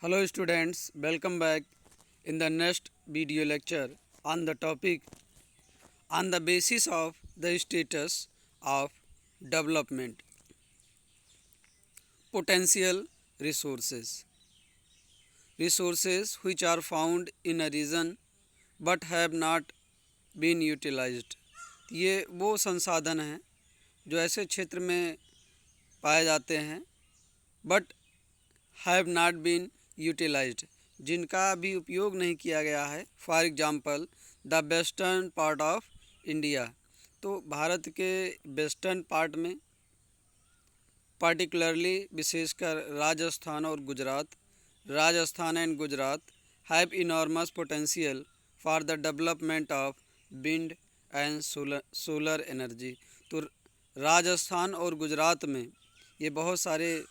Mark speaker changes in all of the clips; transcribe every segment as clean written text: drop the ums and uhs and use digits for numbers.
Speaker 1: Hello students, welcome back in the next video lecture on the topic on the basis of the status of development. Potential resources. Resources which are found in a region but have not been utilized. ये वो संसाधन हैं जो ऐसे क्षेत्र में पाए जाते हैं but have not been utilized, जिनका अभी उपयोग नहीं किया गया है। For example the western part of India, तो भारत के वेस्टर्न पार्ट में पार्टिकुलरली विशेषकर Rajasthan and Gujarat have enormous potential for the development of wind and solar energy. तो राजस्थान और गुजरात में ये बहुत सारे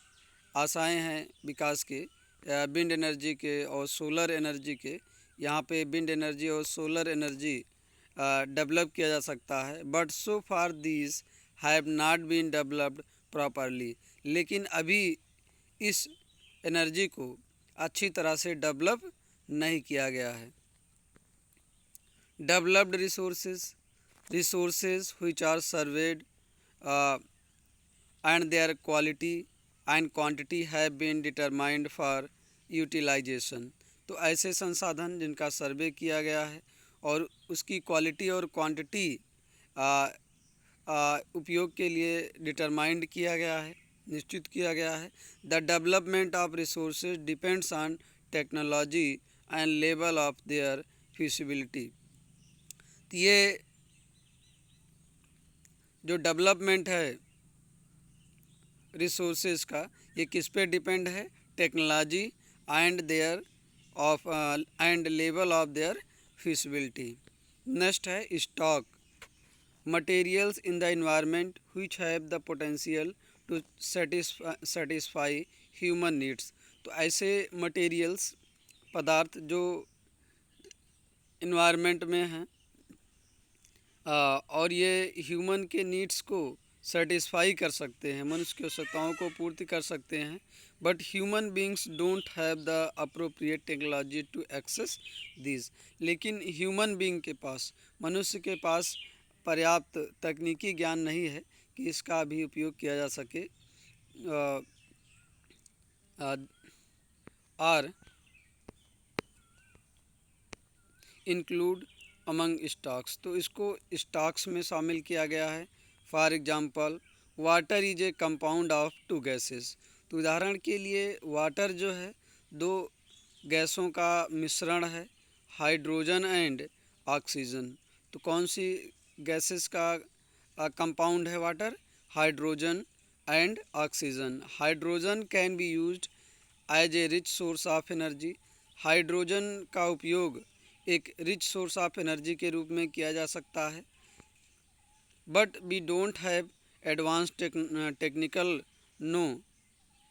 Speaker 1: आशाएं हैं विकास के, विंड एनर्जी के और सोलर एनर्जी के। यहाँ पे विंड एनर्जी और सोलर एनर्जी डेवलप किया जा सकता है, but so far these have not been developed properly. लेकिन अभी इस एनर्जी को अच्छी तरह से डेवलप नहीं किया गया है। Developed resources which are surveyed and their quality and quantity have been determined for utilization। तो ऐसे संसाधन जिनका सर्वे किया गया है और उसकी क्वालिटी और क्वांटिटी उपयोग के लिए डिटरमाइंड किया गया है, निश्चित किया गया है। The development of resources depends on technology and level of their feasibility. ये जो डेवलपमेंट है रिसोर्सेज का, ये किस पे डिपेंड है? Technology and their of and level of their feasibility. Next है stock. Materials in the environment which have the potential to satisfy human needs। तो ऐसे मटेरियल्स, पदार्थ जो इन्वायरमेंट में हैं और ये ह्यूमन के नीड्स को सेटिस्फाई कर सकते हैं, मनुष्य की आवश्यकताओं को पूर्ति कर सकते हैं, but human beings don't have the appropriate technology to access this. लेकिन ह्यूमन बींग के पास, मनुष्य के पास पर्याप्त तकनीकी ज्ञान नहीं है कि इसका भी उपयोग किया जा सके। और इंक्लूड अमंग स्टॉक्स, तो इसको स्टॉक्स में शामिल किया गया है। For example water is a compound of two gases. तो उदाहरण के लिए वाटर जो है दो गैसों का मिश्रण है, हाइड्रोजन एंड ऑक्सीजन। तो कौन सी गैसेस का कंपाउंड है water? Hydrogen and oxygen. Hydrogen can be used as a rich source of energy. Hydrogen का उपयोग एक रिच सोर्स ऑफ एनर्जी के रूप में किया जा सकता है, but we don't have advance technical know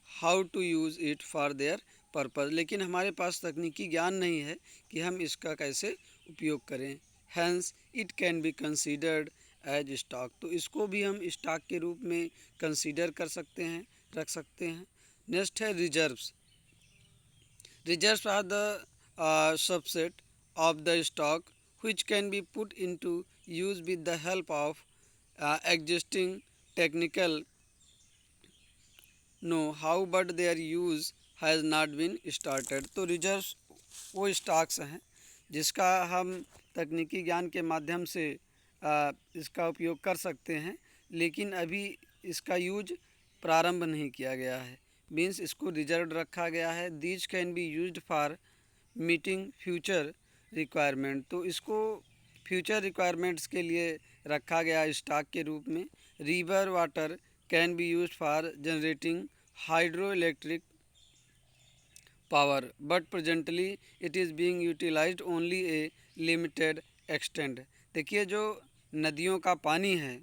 Speaker 1: how to use it for their purpose. लेकिन हमारे पास तकनीकी ज्ञान नहीं है कि हम इसका कैसे उपयोग करें। Hence it can be considered as stock. तो इसको भी हम स्टॉक के रूप में कंसीडर कर सकते हैं, रख सकते हैं। नेक्स्ट है reserves. Reserves are the subset of the stock which can be put into use with the help of existing technical know-how, but their use has not been started। तो रिजर्व्स वो stocks हैं जिसका हम तकनीकी ज्ञान के माध्यम से इसका उपयोग कर सकते हैं, लेकिन अभी इसका यूज प्रारंभ नहीं किया गया है, मीन्स इसको रिजर्व रखा गया है। These can be used for meeting future requirement. तो इसको फ्यूचर रिक्वायरमेंट्स के लिए रखा गया स्टॉक के रूप में। River water can be used for generating hydro electric power, but presently it is being utilized only a limited extent. देखिए, जो नदियों का पानी है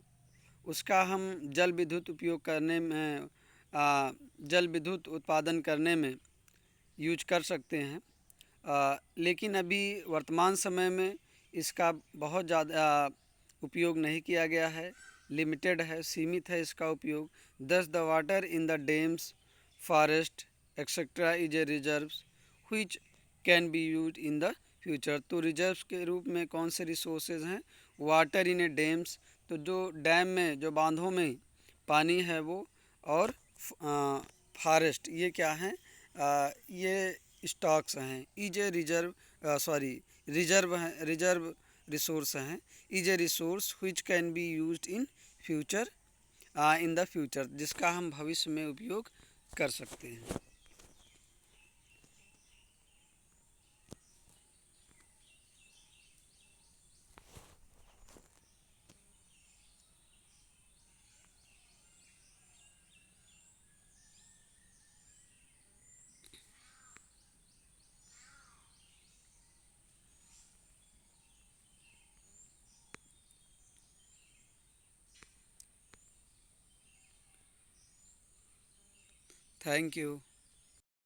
Speaker 1: उसका हम जल विद्युत उपयोग करने में, जल विद्युत उत्पादन करने में यूज कर सकते हैं, लेकिन अभी वर्तमान समय में इसका बहुत ज़्यादा उपयोग नहीं किया गया है, लिमिटेड है, सीमित है इसका उपयोग। दस the water in the dams, forest etcetera is a reserves which can be use in the future. तो रिजर्व्स के रूप में कौन से रिसोर्सेज हैं? वाटर इन ए डैम्स, तो जो डैम में, जो बांधों में पानी है वो, और फॉरेस्ट, ये क्या हैं? ये स्टॉक्स हैं। Is a reserve, sorry, reserve हैं, रिजर्व रिसोर्स हैं। Is a resource which can be use in future, in the future, जिसका हम भविष्य में उपयोग कर सकते हैं। Thank you.